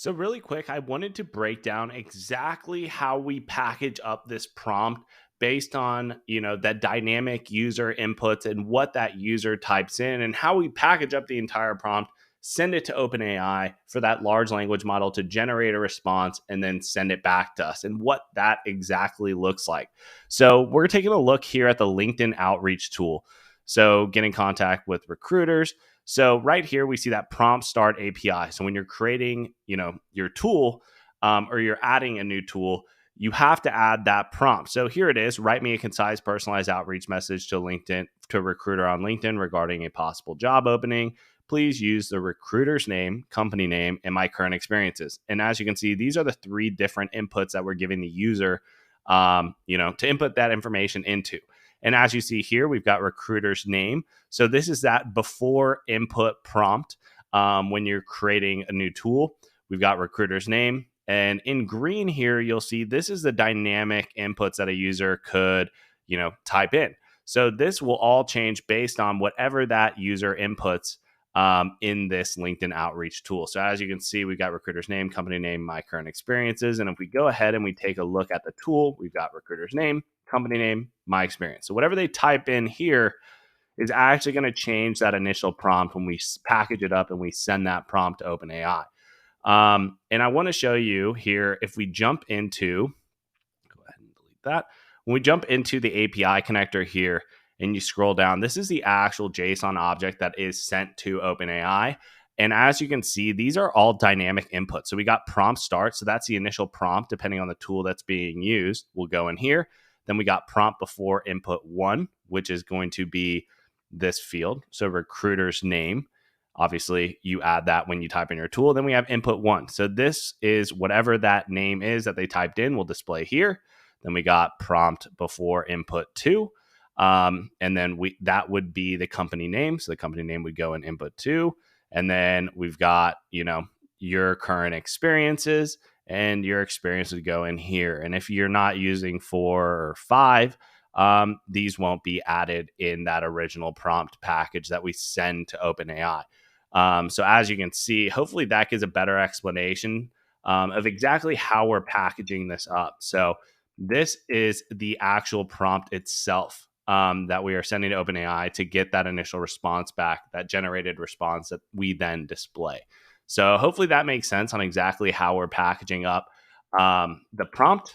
So really quick, I wanted to break down exactly how we package up this prompt based on, that dynamic user inputs and what that user types in and how we package up the entire prompt, send it to OpenAI for that large language model to generate a response and then send it back to us and what that exactly looks like. So, we're taking a look here at the LinkedIn outreach tool. So, get in contact with recruiters. So right here, we see that prompt start API. So when you're creating, your tool or you're adding a new tool, you have to add that prompt. So here it is: write me a concise, personalized outreach message to LinkedIn to a recruiter on LinkedIn regarding a possible job opening. Please use the recruiter's name, company name, and my current experiences. And as you can see, these are the three different inputs that we're giving the user, to input that information into. And as you see here, we've got recruiter's name. So this is that before input prompt when you're creating a new tool. We've got recruiter's name. And in green here, you'll see this is the dynamic inputs that a user could, type in. So this will all change based on whatever that user inputs in this LinkedIn outreach tool. So as you can see, we've got recruiter's name, company name, my current experiences. And if we go ahead and we take a look at the tool, we've got recruiter's name, company name, my experience. So whatever they type in here is actually going to change that initial prompt when we package it up and we send that prompt to OpenAI. And I want to show you here, if we jump into, go ahead and delete that. When we jump into the API connector here and you scroll down, this is the actual JSON object that is sent to OpenAI. And as you can see, these are all dynamic inputs. So we got prompt start. So that's the initial prompt, depending on the tool that's being used. We'll go in here. Then we got prompt before input one, which is going to be this field. So recruiter's name. Obviously, you add that when you type in your tool. Then we have input one. So this is whatever that name is that they typed in will display here. Then we got prompt before input two. And then that would be the company name. So the company name would go in input two. And then we've got, your current experiences, and your experience would go in here. And if you're not using 4 or 5, these won't be added in that original prompt package that we send to OpenAI. So as you can see, hopefully that gives a better explanation of exactly how we're packaging this up. So this is the actual prompt itself that we are sending to OpenAI to get that initial response back, that generated response that we then display. So hopefully that makes sense on exactly how we're packaging up the prompt